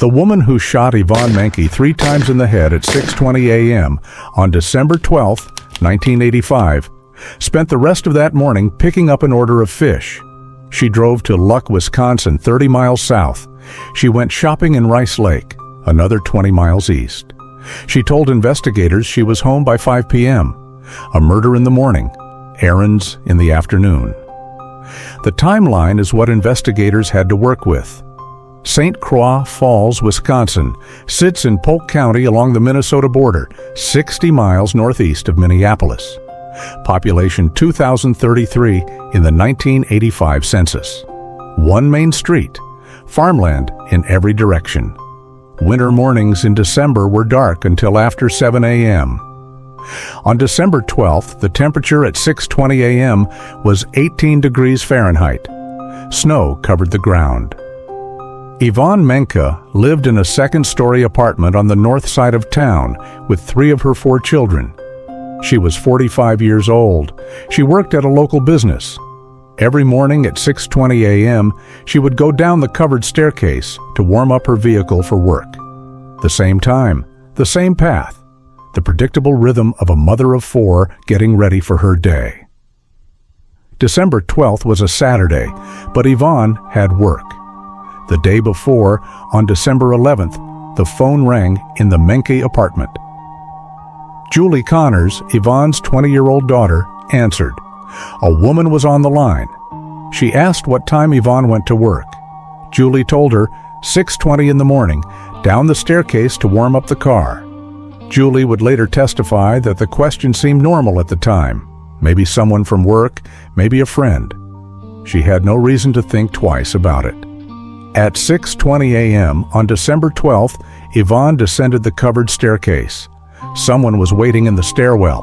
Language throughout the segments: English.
The woman who shot Yvonne Menke 3 times in the head at 6:20 a.m. on December 12, 1985, spent the rest of that morning picking up an order of fish. She drove to Luck, Wisconsin, 30 miles south. She went shopping in Rice Lake, another 20 miles east. She told investigators she was home by 5 p.m. A murder in the morning, errands in the afternoon. The timeline is what investigators had to work with. St. Croix Falls, Wisconsin, sits in Polk County along the Minnesota border, 60 miles northeast of Minneapolis. Population 2,033 in the 1985 census. One main street, farmland in every direction. Winter mornings in December were dark until after 7 a.m. On December 12th, the temperature at 6:20 a.m. was 18 degrees Fahrenheit. Snow covered the ground. Yvonne Menke lived in a second-story apartment on the north side of town with 3 of her 4 children. She was 45 years old. She worked at a local business. Every morning at 6:20 a.m., she would go down the covered staircase to warm up her vehicle for work. The same time, the same path, the predictable rhythm of a mother of 4 getting ready for her day. December 12th was a Saturday, but Yvonne had work. The day before, on December 11th, the phone rang in the Menke apartment. Julie Connors, Yvonne's 20-year-old daughter, answered. A woman was on the line. She asked what time Yvonne went to work. Julie told her 6:20 in the morning, down the staircase to warm up the car. Julie would later testify that the question seemed normal at the time. Maybe someone from work, maybe a friend. She had no reason to think twice about it. At 6:20 a.m. on December 12th, Yvonne descended the covered staircase. Someone was waiting in the stairwell.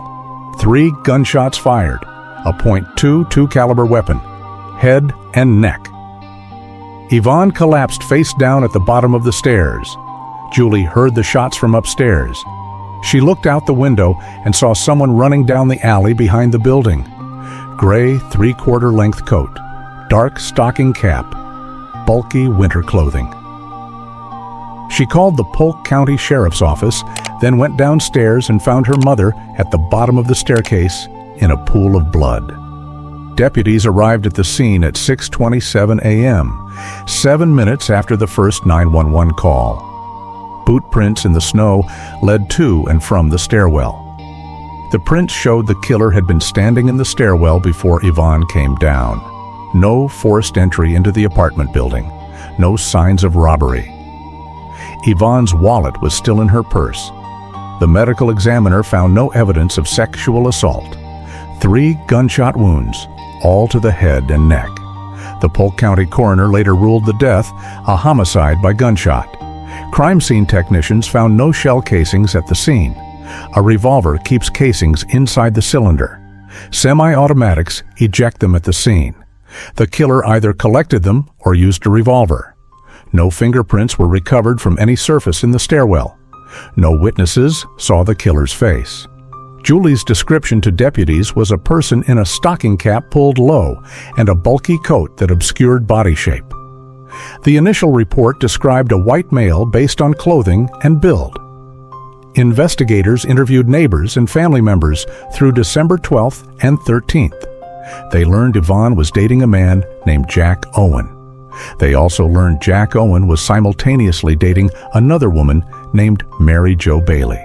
3 gunshots fired, a .22 caliber weapon, head and neck. Yvonne collapsed face down at the bottom of the stairs. Julie heard the shots from upstairs. She looked out the window and saw someone running down the alley behind the building. Gray 3/4 length coat, dark stocking cap, bulky winter clothing. She called the Polk County Sheriff's Office, then went downstairs and found her mother at the bottom of the staircase in a pool of blood. Deputies arrived at the scene at 6:27 a.m., 7 minutes after the first 911 call. Boot prints in the snow led to and from the stairwell. The prints showed the killer had been standing in the stairwell before Yvonne came down. No forced entry into the apartment building. No signs of robbery. Yvonne's wallet was still in her purse. The medical examiner found no evidence of sexual assault. 3 gunshot wounds, all to the head and neck. The Polk County coroner later ruled the death a homicide by gunshot. Crime scene technicians found no shell casings at the scene. A revolver keeps casings inside the cylinder. Semi-automatics eject them at the scene. The killer either collected them or used a revolver. No fingerprints were recovered from any surface in the stairwell. No witnesses saw the killer's face. Julie's description to deputies was a person in a stocking cap pulled low and a bulky coat that obscured body shape. The initial report described a white male based on clothing and build. Investigators interviewed neighbors and family members through December 12th and 13th. They learned Yvonne was dating a man named Jack Owen. They also learned Jack Owen was simultaneously dating another woman named Mary Jo Bailey.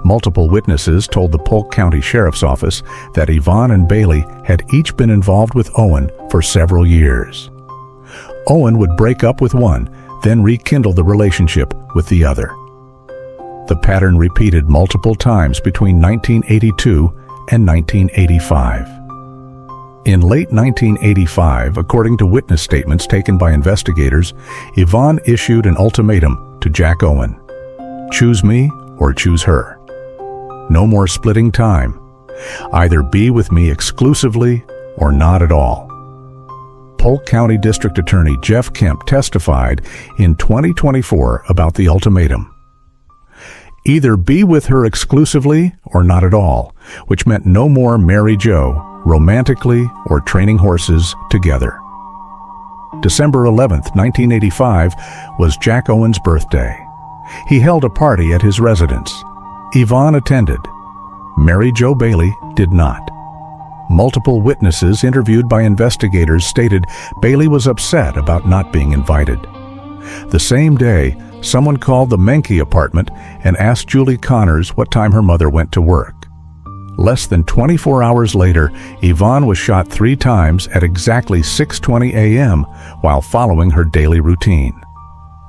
Multiple witnesses told the Polk County Sheriff's Office that Yvonne and Bailey had each been involved with Owen for several years. Owen would break up with one, then rekindle the relationship with the other. The pattern repeated multiple times between 1982 and 1985. In late 1985, according to witness statements taken by investigators, Yvonne issued an ultimatum to Jack Owen. Choose me or choose her. No more splitting time. Either be with me exclusively or not at all. Polk County District Attorney Jeff Kemp testified in 2024 about the ultimatum. Either be with her exclusively or not at all, which meant no more Mary Jo, romantically or training horses together. December 11, 1985, was Jack Owen's birthday. He held a party at his residence. Yvonne attended. Mary Jo Bailey did not. Multiple witnesses interviewed by investigators stated Bailey was upset about not being invited. The same day, someone called the Menke apartment and asked Julie Connors what time her mother went to work. Less than 24 hours later, Yvonne was shot 3 times at exactly 6:20 a.m. while following her daily routine.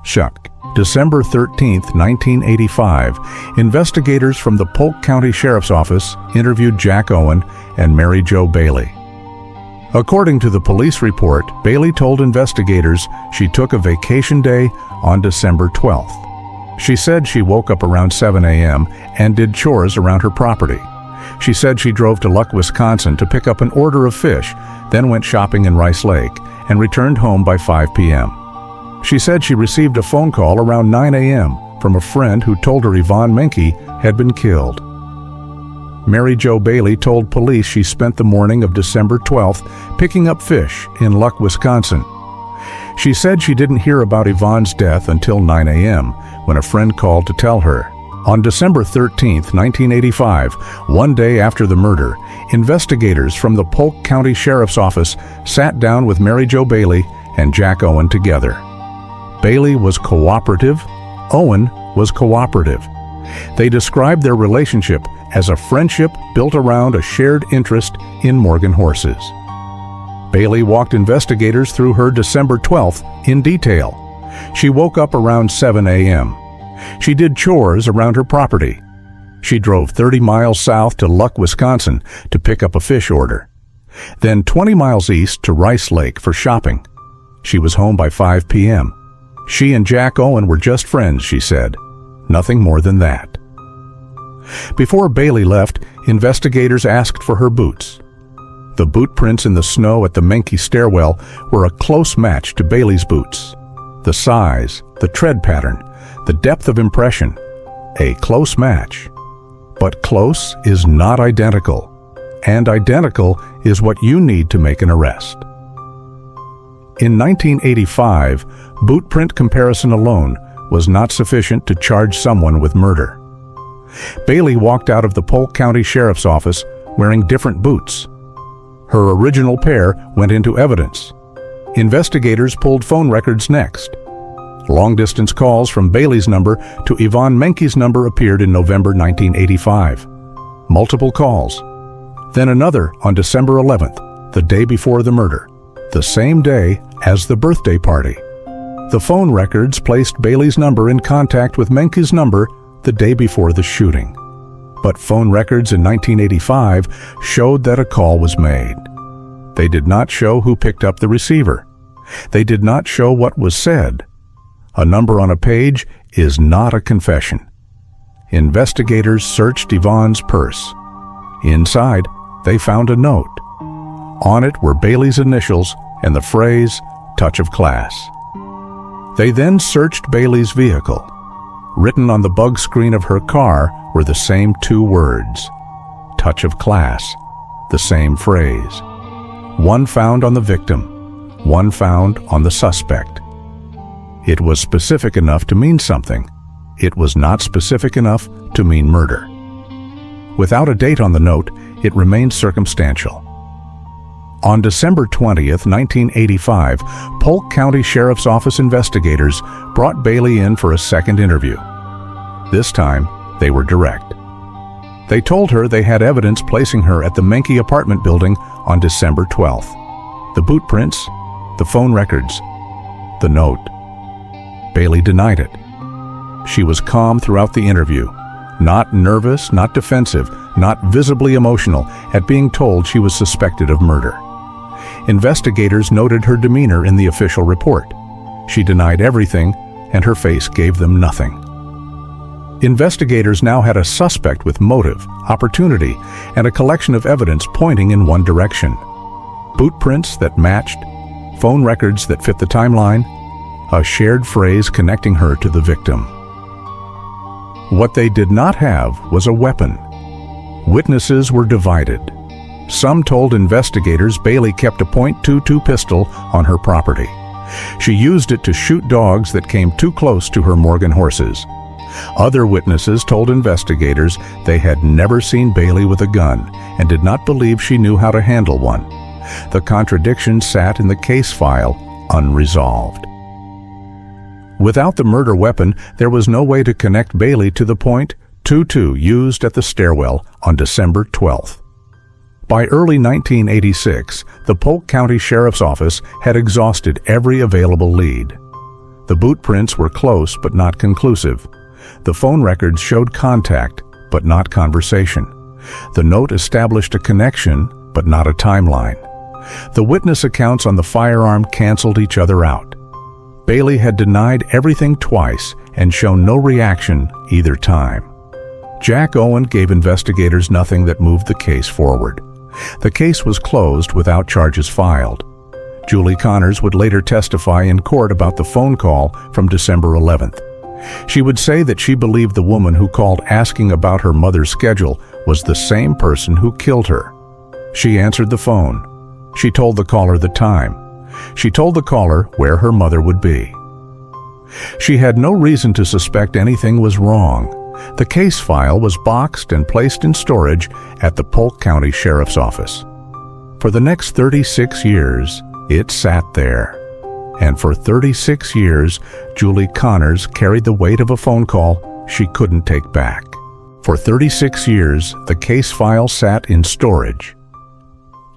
Shuck. December 13, 1985, investigators from the Polk County Sheriff's Office interviewed Jack Owen and Mary Jo Bailey. According to the police report, Bailey told investigators she took a vacation day on December 12th. She said she woke up around 7 a.m. and did chores around her property. She said she drove to Luck, Wisconsin to pick up an order of fish, then went shopping in Rice Lake and returned home by 5 p.m. She said she received a phone call around 9 a.m. from a friend who told her Yvonne Menke had been killed. Mary Jo Bailey told police she spent the morning of December 12th picking up fish in Luck, Wisconsin. She said she didn't hear about Yvonne's death until 9 a.m. when a friend called to tell her. On December 13, 1985, one day after the murder, investigators from the Polk County Sheriff's Office sat down with Mary Jo Bailey and Jack Owen together. Bailey was cooperative. Owen was cooperative. They described their relationship as a friendship built around a shared interest in Morgan horses. Bailey walked investigators through her December 12th in detail. She woke up around 7 a.m. She did chores around her property. She drove 30 miles south to Luck, Wisconsin to pick up a fish order. Then 20 miles east to Rice Lake for shopping. She was home by 5 p.m. She and Jack Owen were just friends, she said. Nothing more than that. Before Bailey left, investigators asked for her boots. The boot prints in the snow at the Menke stairwell were a close match to Bailey's boots. The size, the tread pattern, the depth of impression, a close match. But close is not identical, and identical is what you need to make an arrest. In 1985, boot print comparison alone was not sufficient to charge someone with murder. Bailey walked out of the Polk County Sheriff's Office wearing different boots. Her original pair went into evidence. Investigators pulled phone records next. Long-distance calls from Bailey's number to Yvonne Menke's number appeared in November 1985. Multiple calls. Then another on December 11th, the day before the murder, the same day as the birthday party. The phone records placed Bailey's number in contact with Menke's number the day before the shooting. But phone records in 1985 showed that a call was made. They did not show who picked up the receiver. They did not show what was said. A number on a page is not a confession. Investigators searched Yvonne's purse. Inside, they found a note. On it were Bailey's initials and the phrase, "touch of class." They then searched Bailey's vehicle. Written on the bug screen of her car were the same 2 words, "touch of class," the same phrase. One found on the victim, one found on the suspect. It was specific enough to mean something. It was not specific enough to mean murder. Without a date on the note, it remained circumstantial. On December 20th, 1985, Polk County Sheriff's Office investigators brought Bailey in for a second interview. This time, they were direct. They told her they had evidence placing her at the Menke apartment building on December 12th. The boot prints, the phone records, the note. Bailey denied it. She was calm throughout the interview, not nervous, not defensive, not visibly emotional at being told she was suspected of murder. Investigators noted her demeanor in the official report. She denied everything, and her face gave them nothing. Investigators now had a suspect with motive, opportunity, and a collection of evidence pointing in one direction. Boot prints that matched, phone records that fit the timeline, a shared phrase connecting her to the victim. What they did not have was a weapon. Witnesses were divided. Some told investigators Bailey kept a .22 pistol on her property. She used it to shoot dogs that came too close to her Morgan horses. Other witnesses told investigators they had never seen Bailey with a gun and did not believe she knew how to handle one. The contradiction sat in the case file unresolved. Without the murder weapon, there was no way to connect Bailey to the .22 used at the stairwell on December 12th. By early 1986, the Polk County Sheriff's Office had exhausted every available lead. The boot prints were close but not conclusive. The phone records showed contact but not conversation. The note established a connection but not a timeline. The witness accounts on the firearm canceled each other out. Bailey had denied everything twice and shown no reaction either time. Jack Owen gave investigators nothing that moved the case forward. The case was closed without charges filed. Julie Connors would later testify in court about the phone call from December 11th. She would say that she believed the woman who called asking about her mother's schedule was the same person who killed her. She answered the phone. She told the caller the time. She told the caller where her mother would be. She had no reason to suspect anything was wrong. The case file was boxed and placed in storage at the Polk County Sheriff's Office. For the next 36 years, it sat there. And for 36 years, Julie Connors carried the weight of a phone call she couldn't take back. For 36 years, the case file sat in storage.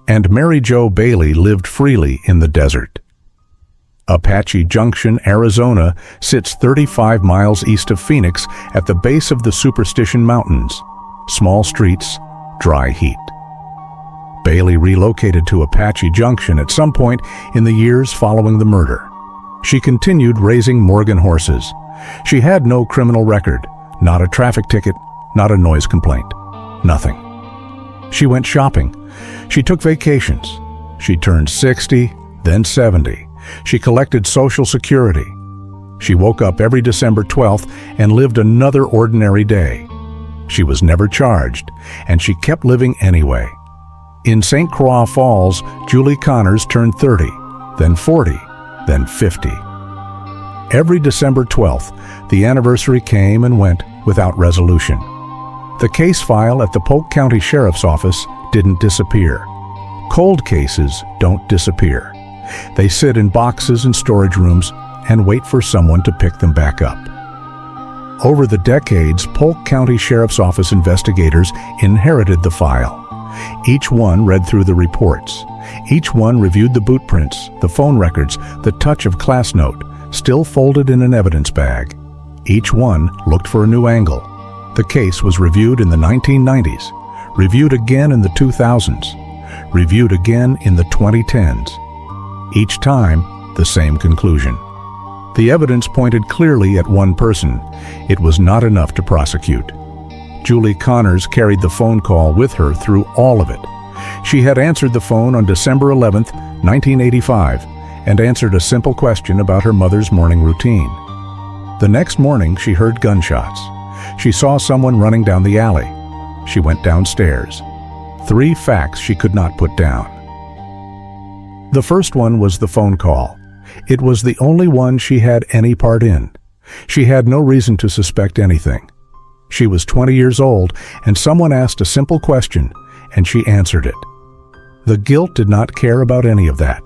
And Mary Jo Bailey lived freely in the desert. Apache Junction, Arizona sits 35 miles east of Phoenix at the base of the Superstition Mountains. Small streets, dry heat. Bailey relocated to Apache Junction at some point in the years following the murder. She continued raising Morgan horses. She had no criminal record, not a traffic ticket, not a noise complaint, nothing. She went shopping. She took vacations. She turned 60, then 70. She collected Social Security. She woke up every December 12th and lived another ordinary day. She was never charged, and she kept living anyway. In St. Croix Falls, Julie Connors turned 30, then 40, then 50. Every December 12th, the anniversary came and went without resolution. The case file at the Polk County Sheriff's Office didn't disappear. Cold cases don't disappear. They sit in boxes and storage rooms and wait for someone to pick them back up. Over the decades, Polk County Sheriff's Office investigators inherited the file. Each one read through the reports. Each one reviewed the boot prints, the phone records, the touch of class note, still folded in an evidence bag. Each one looked for a new angle. The case was reviewed in the 1990s, reviewed again in the 2000s, reviewed again in the 2010s. Each time, the same conclusion. The evidence pointed clearly at one person. It was not enough to prosecute. Julie Connors carried the phone call with her through all of it. She had answered the phone on December 11, 1985, and answered a simple question about her mother's morning routine. The next morning, she heard gunshots. She saw someone running down the alley. She went downstairs. 3 facts she could not put down. The first one was the phone call. It was the only one she had any part in. She had no reason to suspect anything. She was 20 years old, and someone asked a simple question, and she answered it. The guilt did not care about any of that.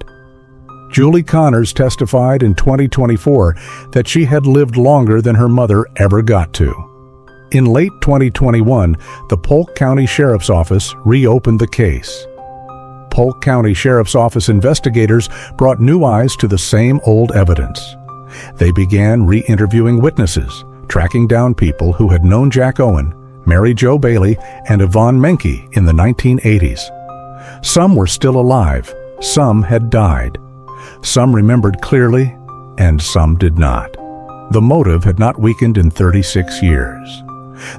Julie Connors testified in 2024 that she had lived longer than her mother ever got to. In late 2021, the Polk County Sheriff's Office reopened the case. Polk County Sheriff's Office investigators brought new eyes to the same old evidence. They began re-interviewing witnesses, tracking down people who had known Jack Owen, Mary Jo Bailey, and Yvonne Menke in the 1980s. Some were still alive, some had died. Some remembered clearly, and some did not. The motive had not weakened in 36 years.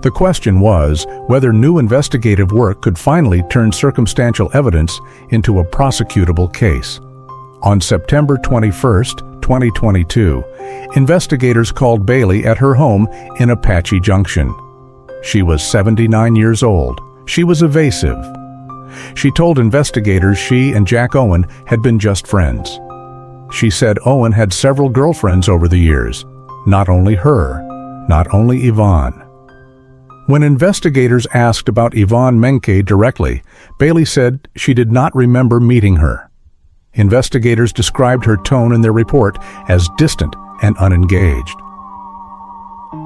The question was whether new investigative work could finally turn circumstantial evidence into a prosecutable case. On September 21, 2022, investigators called Bailey at her home in Apache Junction. She was 79 years old. She was evasive. She told investigators she and Jack Owen had been just friends. She said Owen had several girlfriends over the years, not only her, not only Yvonne. When investigators asked about Yvonne Menke directly, Bailey said she did not remember meeting her. Investigators described her tone in their report as distant and unengaged.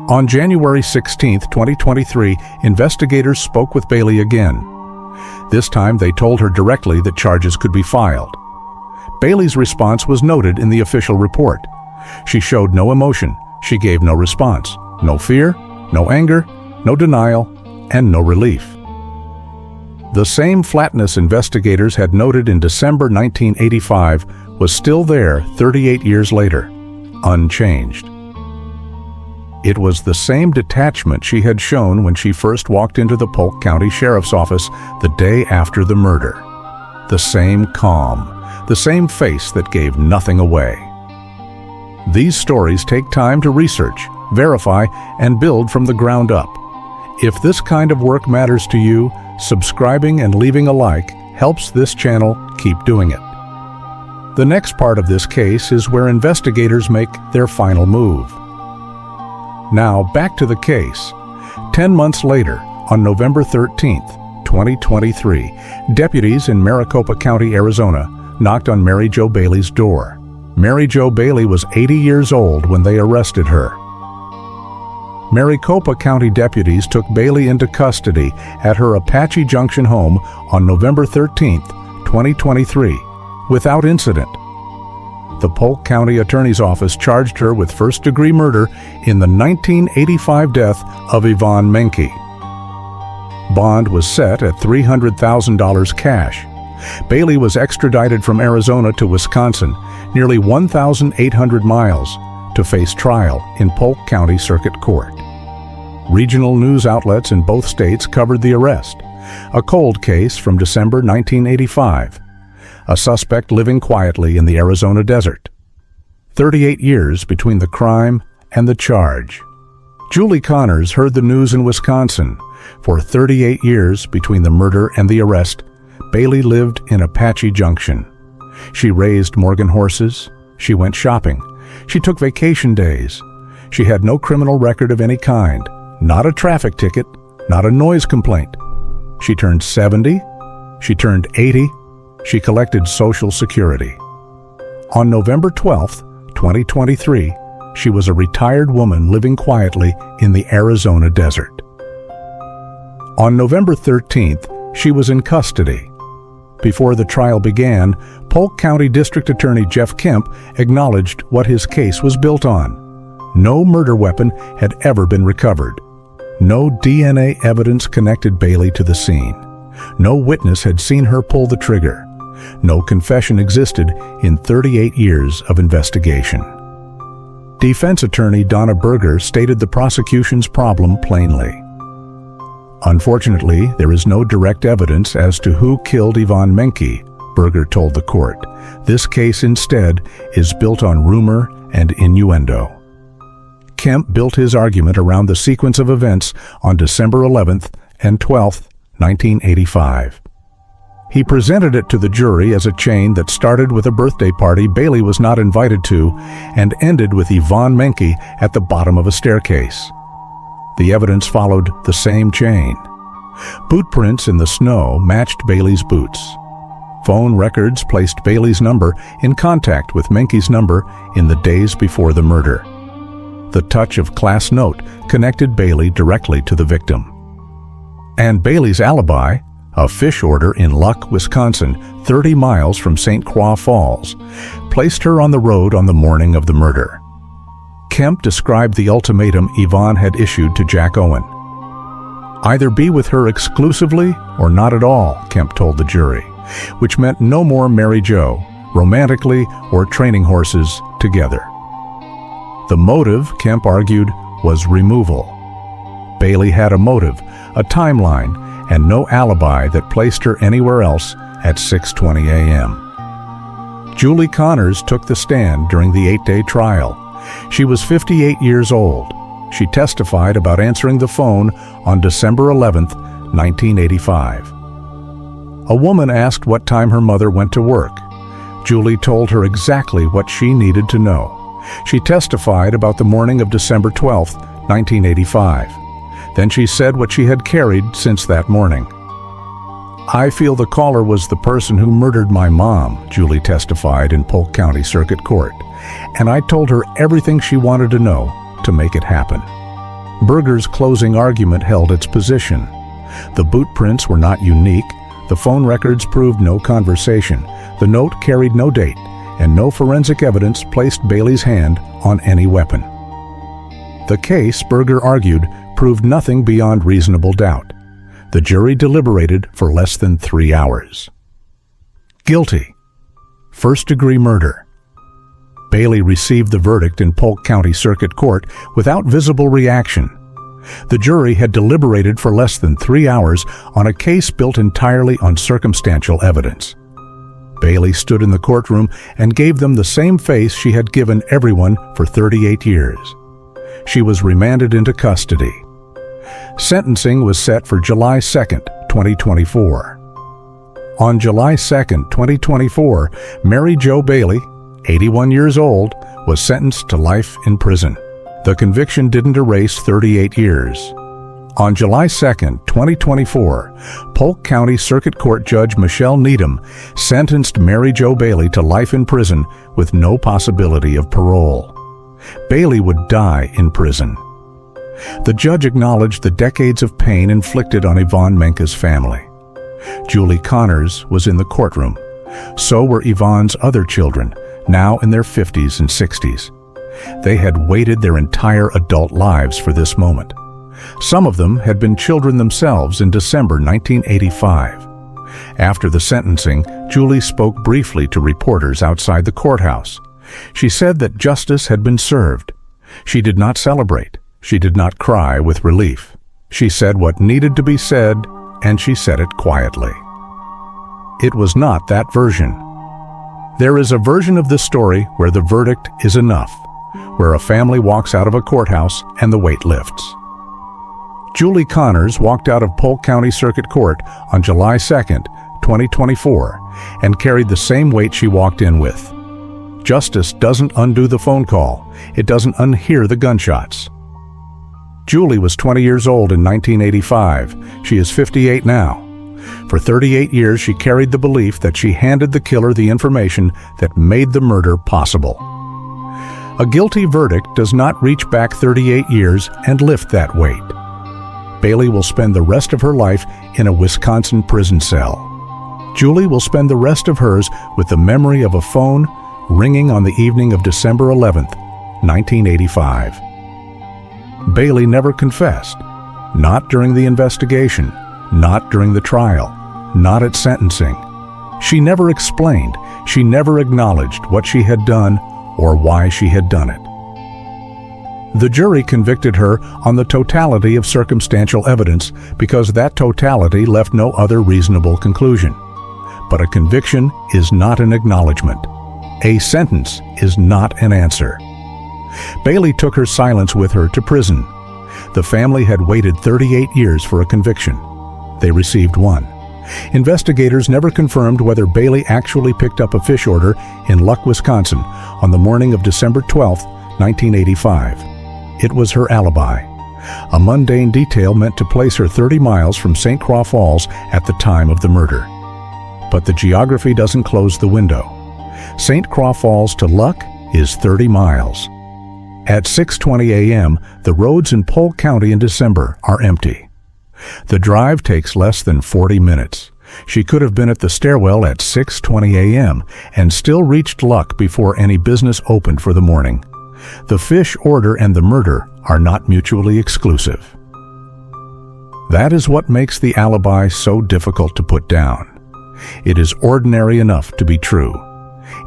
On January 16, 2023, investigators spoke with Bailey again. This time they told her directly that charges could be filed. Bailey's response was noted in the official report. She showed no emotion, she gave no response, no fear, no anger, no denial, and no relief. The same flatness investigators had noted in December 1985 was still there 38 years later, unchanged. It was the same detachment she had shown when she first walked into the Polk County Sheriff's Office the day after the murder. The same calm, the same face that gave nothing away. These stories take time to research, verify, and build from the ground up. If this kind of work matters to you, subscribing and leaving a like helps this channel keep doing it. The next part of this case is where investigators make their final move. Now back to the case. 10 months later, on November 13, 2023, deputies in Maricopa County, Arizona, knocked on Mary Jo Bailey's door. Mary Jo Bailey was 80 years old when they arrested her. Maricopa County deputies took Bailey into custody at her Apache Junction home on November 13, 2023, without incident. The Polk County Attorney's Office charged her with first-degree murder in the 1985 death of Yvonne Menke. Bond was set at $300,000 cash. Bailey was extradited from Arizona to Wisconsin, nearly 1,800 miles, to face trial in Polk County Circuit Court. Regional news outlets in both states covered the arrest, a cold case from December 1985, a suspect living quietly in the Arizona desert. 38 years between the crime and the charge. Julie Connors heard the news in Wisconsin. For 38 years between the murder and the arrest, Bailey lived in Apache Junction. She raised Morgan horses. She went shopping. She took vacation days. She had no criminal record of any kind, not a traffic ticket, not a noise complaint. She turned 70. She turned 80. She collected Social Security. On November 12, 2023, she was a retired woman living quietly in the Arizona desert. On November 13th, she was in custody. Before the trial began, Polk County District Attorney Jeff Kemp acknowledged what his case was built on. No murder weapon had ever been recovered. No DNA evidence connected Bailey to the scene. No witness had seen her pull the trigger. No confession existed in 38 years of investigation. Defense attorney Donna Berger stated the prosecution's problem plainly. Unfortunately, there is no direct evidence as to who killed Yvonne Menke, Berger told the court. This case instead is built on rumor and innuendo. Kemp built his argument around the sequence of events on December 11th and 12th, 1985. He presented it to the jury as a chain that started with a birthday party Bailey was not invited to and ended with Yvonne Menke at the bottom of a staircase. The evidence followed the same chain. Boot prints in the snow matched Bailey's boots. Phone records placed Bailey's number in contact with Menke's number in the days before the murder. The touch of class note connected Bailey directly to the victim. And Bailey's alibi, a fish order in Luck, Wisconsin, 30 miles from St. Croix Falls, placed her on the road on the morning of the murder. Kemp described the ultimatum Yvonne had issued to Jack Owen. Either be with her exclusively or not at all, Kemp told the jury, which meant no more Mary Jo, romantically or training horses together. The motive, Kemp argued, was removal. Bailey had a motive, a timeline, and no alibi that placed her anywhere else at 6:20 a.m. Julie Connors took the stand during the 8-day trial. She was 58 years old. She testified about answering the phone on December 11, 1985. A woman asked what time her mother went to work. Julie told her exactly what she needed to know. She testified about the morning of December 12, 1985. Then she said what she had carried since that morning. "I feel the caller was the person who murdered my mom," Julie testified in Polk County Circuit Court, "and I told her everything she wanted to know to make it happen." Berger's closing argument held its position. The boot prints were not unique, the phone records proved no conversation, the note carried no date, and no forensic evidence placed Bailey's hand on any weapon. The case, Berger argued, proved nothing beyond reasonable doubt. The jury deliberated for less than 3 hours. Guilty. First-degree murder. Bailey received the verdict in Polk County Circuit Court without visible reaction. The jury had deliberated for less than 3 hours on a case built entirely on circumstantial evidence. Bailey stood in the courtroom and gave them the same face she had given everyone for 38 years. She was remanded into custody. Sentencing was set for July 2, 2024. On July 2, 2024, Mary Jo Bailey, 81 years old, was sentenced to life in prison. The conviction didn't erase 38 years. On July 2, 2024, Polk County Circuit Court Judge Michelle Needham sentenced Mary Jo Bailey to life in prison with no possibility of parole. Bailey would die in prison. The judge acknowledged the decades of pain inflicted on Yvonne Menke's family. Julie Connors was in the courtroom. So were Yvonne's other children, now in their 50s and 60s. They had waited their entire adult lives for this moment. Some of them had been children themselves in December 1985. After the sentencing, Julie spoke briefly to reporters outside the courthouse. She said that justice had been served. She did not celebrate. She did not cry with relief. She said what needed to be said, and she said it quietly. It was not that version. There is a version of this story where the verdict is enough, where a family walks out of a courthouse and the weight lifts. Julie Connors walked out of Polk County Circuit Court on July 2, 2024, and carried the same weight she walked in with. Justice doesn't undo the phone call. It doesn't unhear the gunshots. Julie was 20 years old in 1985. She is 58 now. For 38 years, she carried the belief that she handed the killer the information that made the murder possible. A guilty verdict does not reach back 38 years and lift that weight. Bailey will spend the rest of her life in a Wisconsin prison cell. Julie will spend the rest of hers with the memory of a phone ringing on the evening of December 11, 1985. Bailey never confessed, not during the investigation, not during the trial, not at sentencing. She never explained, she never acknowledged what she had done or why she had done it. The jury convicted her on the totality of circumstantial evidence because that totality left no other reasonable conclusion. But a conviction is not an acknowledgement. A sentence is not an answer. Bailey took her silence with her to prison. The family had waited 38 years for a conviction. They received one. Investigators never confirmed whether Bailey actually picked up a fish order in Luck, Wisconsin on the morning of December 12, 1985. It was her alibi. A mundane detail meant to place her 30 miles from St. Croix Falls at the time of the murder. But the geography doesn't close the window. St. Croix Falls to Luck is 30 miles. At 6:20 a.m., the roads in Polk County in December are empty. The drive takes less than 40 minutes. She could have been at the stairwell at 6:20 a.m. and still reached Luck before any business opened for the morning. The fish order and the murder are not mutually exclusive. That is what makes the alibi so difficult to put down. It is ordinary enough to be true.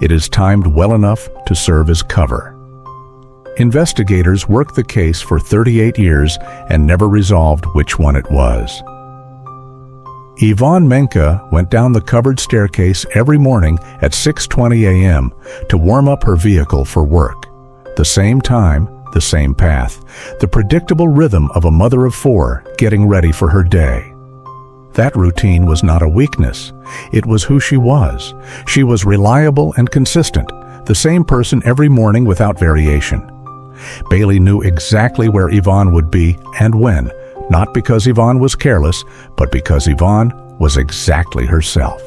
It is timed well enough to serve as cover. Investigators worked the case for 38 years and never resolved which one it was. Yvonne Menke went down the covered staircase every morning at 6:20 a.m. to warm up her vehicle for work. The same time, the same path, the predictable rhythm of a mother of four getting ready for her day. That routine was not a weakness. It was who she was. She was reliable and consistent, the same person every morning without variation. Bailey knew exactly where Yvonne would be and when, not because Yvonne was careless, but because Yvonne was exactly herself.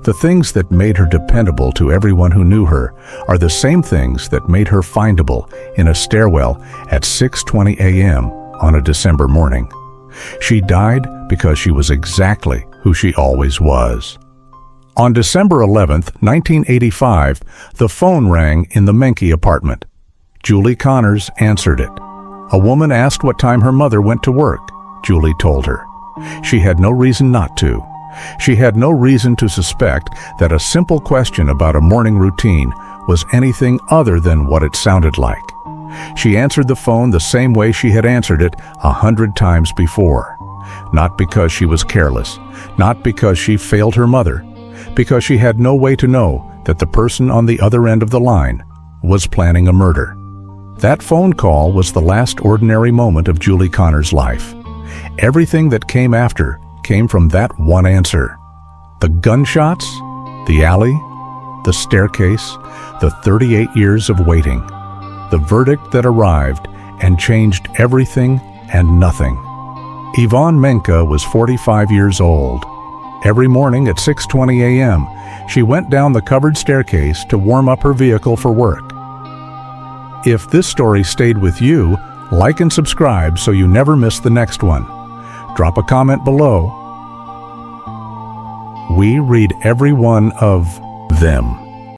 The things that made her dependable to everyone who knew her are the same things that made her findable in a stairwell at 6:20 a.m. on a December morning. She died because she was exactly who she always was. On December 11th, 1985, the phone rang in the Menke apartment. Julie Connors answered it. A woman asked what time her mother went to work. Julie told her. She had no reason not to. She had no reason to suspect that a simple question about a morning routine was anything other than what it sounded like. She answered the phone the same way she had answered it 100 times before. Not because she was careless, not because she failed her mother, because she had no way to know that the person on the other end of the line was planning a murder. That phone call was the last ordinary moment of Julie Connors' life. Everything that came after came from that one answer. The gunshots, the alley, the staircase, the 38 years of waiting. The verdict that arrived and changed everything and nothing. Yvonne Menke was 45 years old. Every morning at 6:20 a.m., she went down the covered staircase to warm up her vehicle for work. If this story stayed with you, like and subscribe so you never miss the next one. Drop a comment below. We read every one of them.